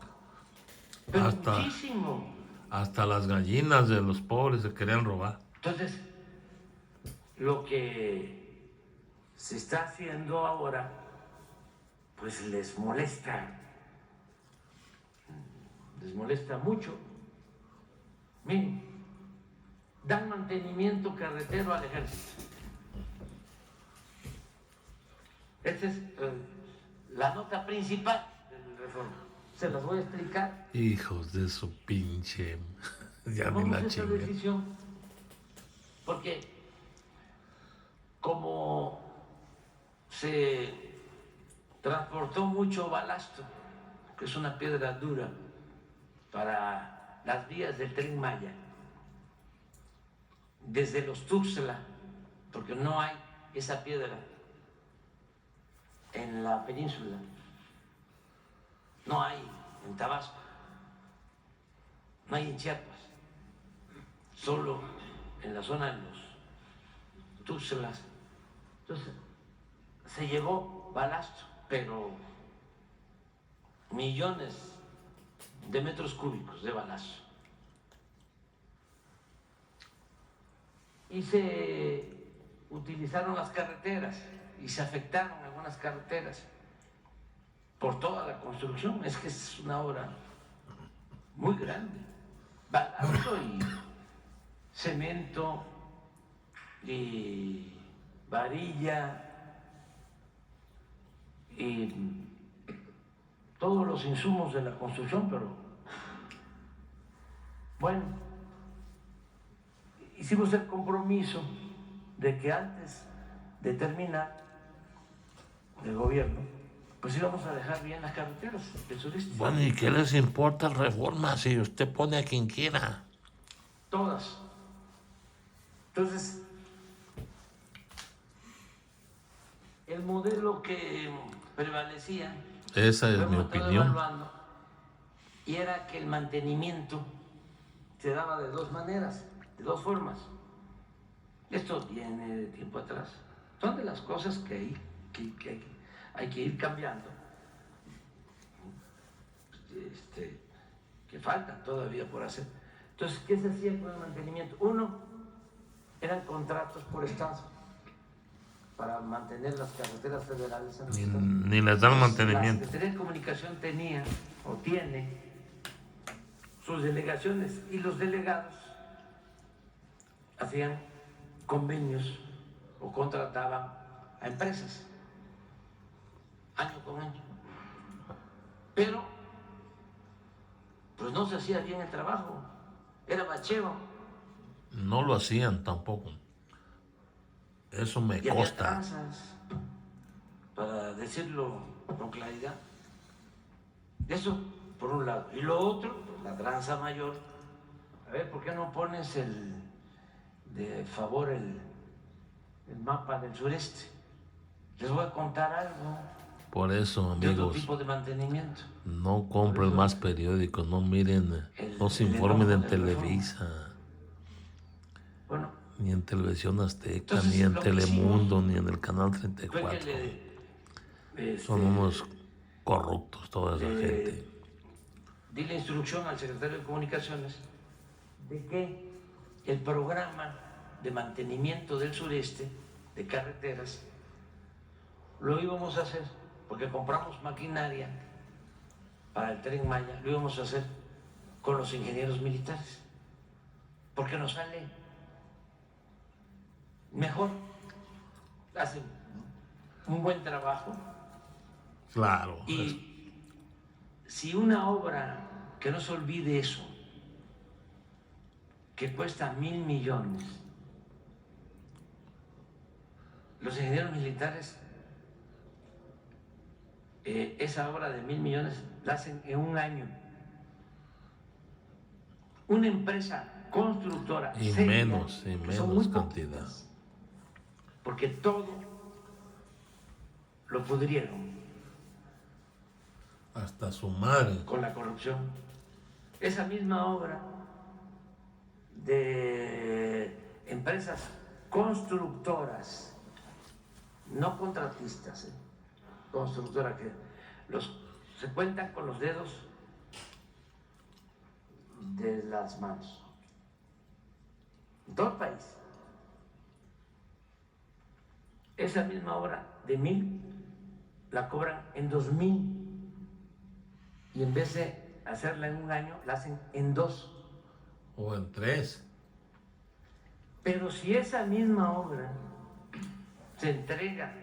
pero muchísimo. Hasta las gallinas de los pobres se querían robar. Entonces, lo que se está haciendo ahora, pues les molesta mucho. Miren, dan mantenimiento carretero al ejército. Esta es la nota principal del Reforma. Se las voy a explicar. Hijos de su pinche. Ya ni Tomamos la esta chinga. decisión porque como se transportó mucho balasto, que es una piedra dura para las vías del Tren Maya, desde los Tuxtla, porque no hay esa piedra en la península, no hay en Tabasco, no hay en Chiapas, solo en la zona de los Tuxtlas. Entonces, se llevó balasto, pero millones de metros cúbicos de balasto. Y se utilizaron las carreteras y se afectaron algunas carreteras por toda la construcción. Es que es una obra muy grande. Balasto y cemento y varilla y todos los insumos de la construcción, pero bueno, hicimos el compromiso de que antes de terminar el gobierno, pues íbamos a dejar bien las carreteras del sureste. Bueno, ¿y qué les importa el Reforma si usted pone a quien quiera? Todas. Entonces, el modelo que prevalecía, Esa es lo mi hemos estado opinión. evaluando, y era que el mantenimiento se daba de dos maneras, de dos formas. Esto viene de tiempo atrás. Son de las cosas que hay que ir cambiando, que faltan todavía por hacer. Entonces, ¿qué se hacía con el mantenimiento? Uno, eran contratos por estado para mantener las carreteras federales en el estado. Ni les dan La mantenimiento. Secretaría de Comunicación tenía o tiene sus delegaciones y los delegados hacían convenios o contrataban a empresas año con año. Pero pues no se hacía bien el trabajo, era bacheo. No lo hacían tampoco. Eso me Y había consta. tranzas, para decirlo con claridad. Eso por un lado. Y lo otro, la tranza mayor. A ver, ¿por qué no pones de favor el mapa del sureste? Les voy a contar algo Por eso, de otro amigos, tipo de mantenimiento. no compren más periódicos, no miren, no se informen en Televisa, Bueno, ni en Televisión Azteca, entonces, ni en lo que Telemundo, hicimos ni en el Canal fue 34. que Son unos corruptos toda esa gente. di la instrucción al secretario de Comunicaciones de que el programa de mantenimiento del sureste de carreteras lo íbamos a hacer, porque compramos maquinaria para el Tren Maya, lo íbamos a hacer con los ingenieros militares, porque nos sale mejor, hacen un buen trabajo. Claro. Y si una obra, que no se olvide eso, que cuesta 1,000 millones, los ingenieros militares, esa obra de 1,000 millones la hacen en un año. Una empresa constructora Y seria, menos que son muy cantidad. poquitas, porque todo lo pudrieron Hasta su madre. con la corrupción. esa misma obra de empresas constructoras, no contratistas, constructoras que se cuentan con los dedos de las manos, en todo el país. Esa misma obra de 1,000 la cobran en 2,000 y en vez de hacerla en un año la hacen en 2 o en 3. Pero si esa misma obra se entrega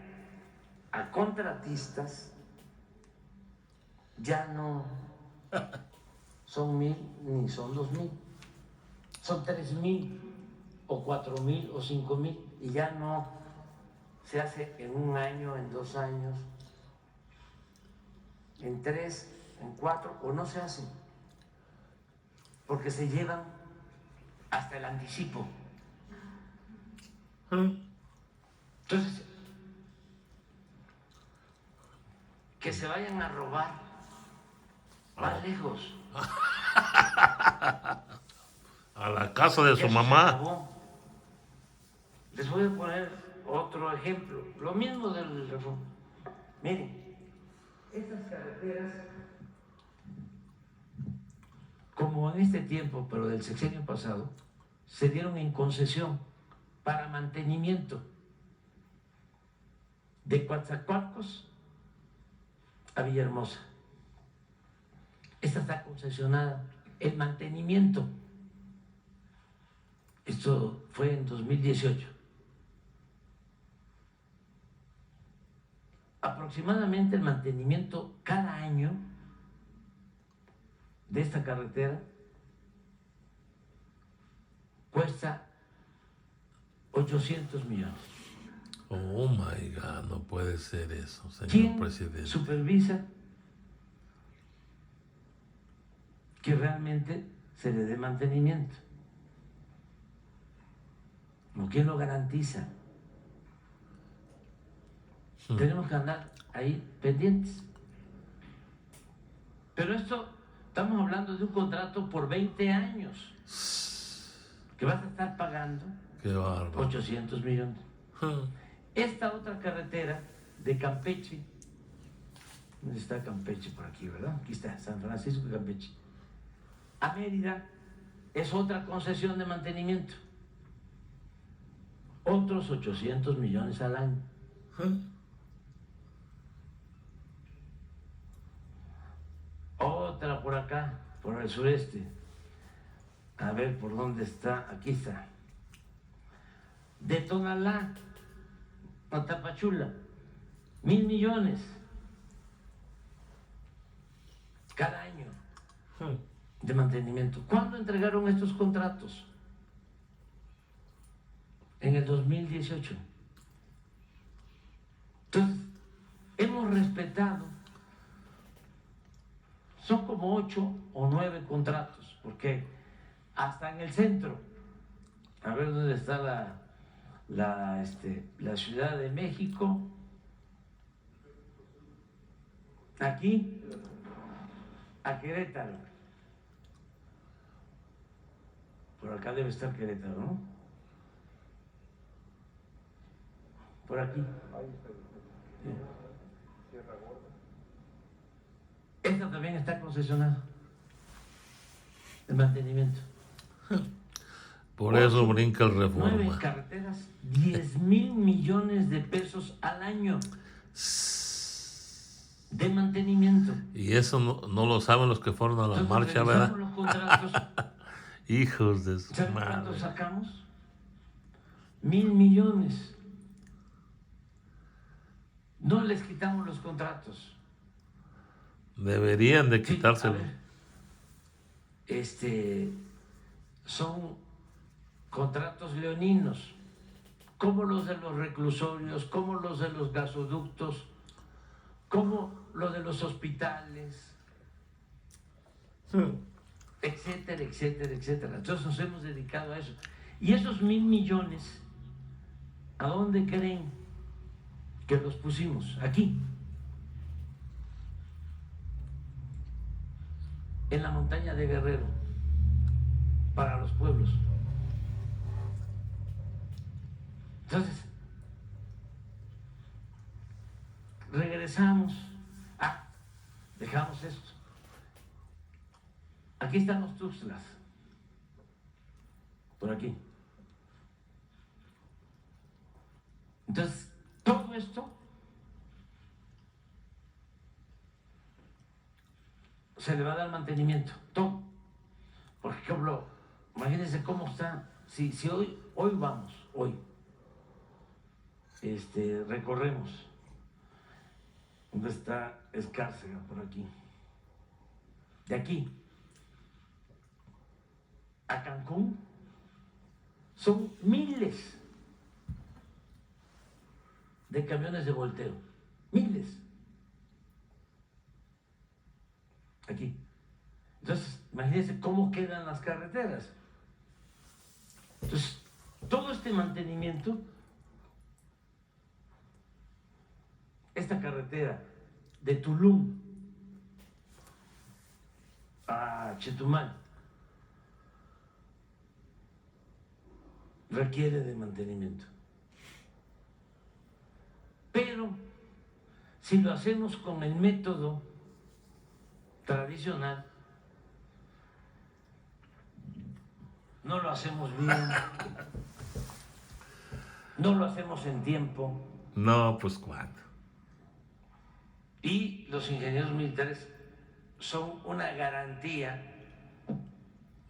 a contratistas, ya no son 1,000 ni son 2,000, son 3,000 o 4,000 o 5,000 y ya no se hace en un año, en 2 años, en 3, en 4 o no se hace, porque se llevan hasta el anticipo. Entonces, que se vayan a robar más lejos. A la casa de su Eso se mamá. acabó. Les voy a poner otro ejemplo, lo mismo del Reforma. Miren, estas carreteras, como en este tiempo, pero del sexenio pasado, se dieron en concesión para mantenimiento de Coatzacoalcos a Villahermosa. Esta está concesionada, el mantenimiento. Esto fue en 2018. Aproximadamente el mantenimiento cada año de esta carretera cuesta 800 millones. Oh my God, no puede ser eso, señor ¿Quién presidente. supervisa que realmente se le dé mantenimiento? ¿O quién lo garantiza? Tenemos que andar ahí pendientes. Pero esto, estamos hablando de un contrato por 20 años que vas a estar pagando Qué bárbaro. 800 millones. Esta otra carretera de Campeche, ¿dónde está Campeche? Por aquí, ¿verdad? Aquí está, San Francisco y Campeche. A Mérida es otra concesión de mantenimiento. Otros 800 millones al año. Otra por acá, por el sureste. A ver por dónde está. Aquí está. De Tonalá a Tapachula, 1,000 millones cada año de mantenimiento. ¿Cuándo entregaron estos contratos? En el 2018. Entonces, hemos respetado, son como 8 o 9 contratos, porque hasta en el centro, a ver dónde está la Ciudad de México, aquí, a Querétaro. Por acá debe estar Querétaro, ¿no? Por aquí. Sí. Esta también está concesionada, el mantenimiento. Por eso brinca el 9 Reforma. carreteras, 10,000 millones de pesos al año de mantenimiento. Y eso no lo saben los que fueron a la Entonces, marcha, revisamos ¿verdad? los contratos. Hijos de su ¿Saben madre. cuánto sacamos? 1,000 millones. No les quitamos los contratos. Deberían de Sí, quitárselo. a ver, son contratos leoninos, como los de los reclusorios, como los de los gasoductos, como los de los hospitales, etcétera, etcétera, etcétera. Entonces nos hemos dedicado a eso. Y esos 1,000 millones, ¿a dónde creen que los pusimos? Aquí. en la montaña de Guerrero para los pueblos. Entonces, regresamos. Dejamos esto. Aquí están los Tuxtlas. Por aquí. Entonces, todo esto se le va a dar mantenimiento, todo. Por ejemplo, imagínense cómo está, si hoy vamos, recorremos. ¿Dónde está Escárcega? Por aquí. De aquí a Cancún son miles de camiones de volteo, miles. Aquí. Entonces, imagínense cómo quedan las carreteras. Entonces, todo este mantenimiento, esta carretera de Tulum a Chetumal requiere de mantenimiento. Pero si lo hacemos con el método tradicional, no lo hacemos bien, no lo hacemos en tiempo. No, pues cuándo. Y los ingenieros militares son una garantía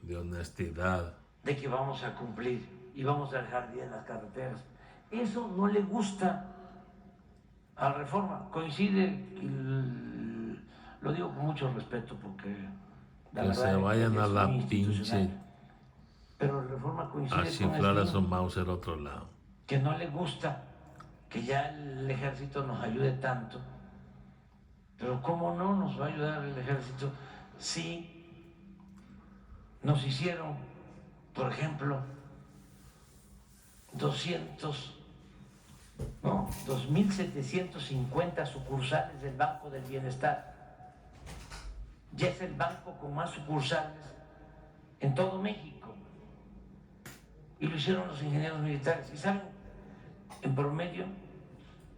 De honestidad. de que vamos a cumplir y vamos a dejar bien las carreteras. Eso no le gusta a Reforma. Coincide, lo digo con mucho respeto porque la Que verdad se vayan es a la muy pinche institucional. Pero Reforma coincide a con chiflar a esto, su Mauser otro lado. que no le gusta que ya el ejército nos ayude tanto. Pero ¿cómo no nos va a ayudar el ejército si nos hicieron, por ejemplo, 2.750 sucursales del Banco del Bienestar? Ya es el banco con más sucursales en todo México. Y lo hicieron los ingenieros militares. ¿Y saben? En promedio,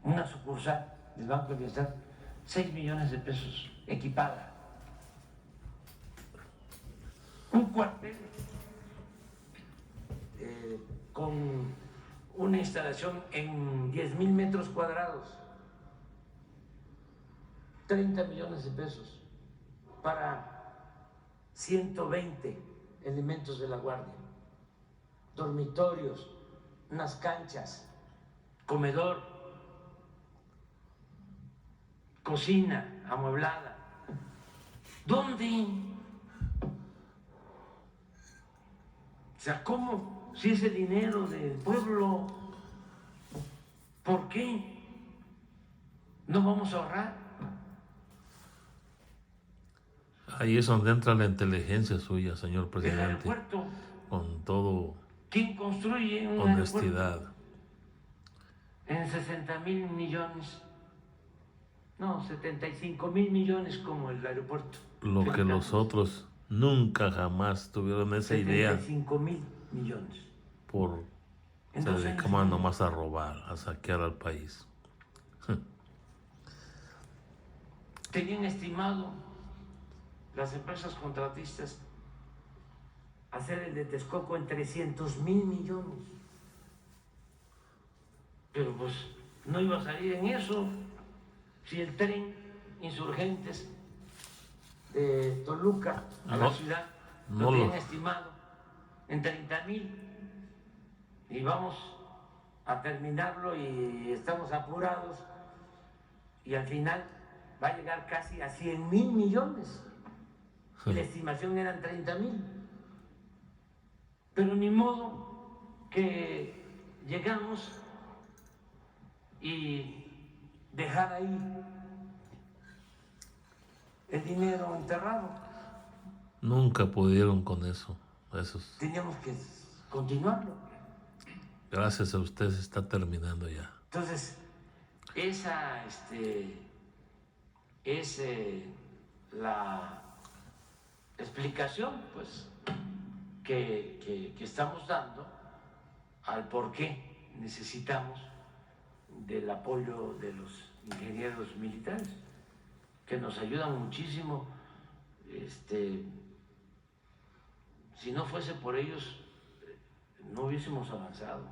una sucursal del Banco del Bienestar, 6 millones de pesos equipada. Un cuartel con una instalación en 10,000 metros cuadrados, 30 millones de pesos para 120 elementos de la guardia, dormitorios, unas canchas, comedor, cocina amueblada. ¿Dónde? O sea, ¿cómo? Si ese dinero del pueblo, ¿por qué no vamos a ahorrar? Ahí es donde entra la inteligencia suya, señor El presidente. aeropuerto, Con todo ¿quién construye un honestidad. aeropuerto en 60,000 millones? No, 75,000 millones como el aeropuerto. Lo que Felipe los Ángeles. otros nunca jamás tuvieron esa idea 75,000 millones. por En se 2 años. dedicaban nomás a robar, a saquear al país. Tenían estimado las empresas contratistas hacer el de Texcoco en 300,000 millones. Pero pues no iba a salir en eso si el tren Insurgentes de Toluca a la No, ciudad no lo tenían lo- estimado en 30,000 y vamos a terminarlo y estamos apurados y al final va a llegar casi a 100,000 millones y la estimación eran 30,000. Pero ni modo que llegamos y dejar ahí el dinero enterrado. Nunca pudieron con eso. Esos. Teníamos que continuarlo. Gracias a usted se está terminando ya. Entonces, esa es explicación, pues, que estamos dando al por qué necesitamos del apoyo de los ingenieros militares, que nos ayudan muchísimo. Si no fuese por ellos, no hubiésemos avanzado.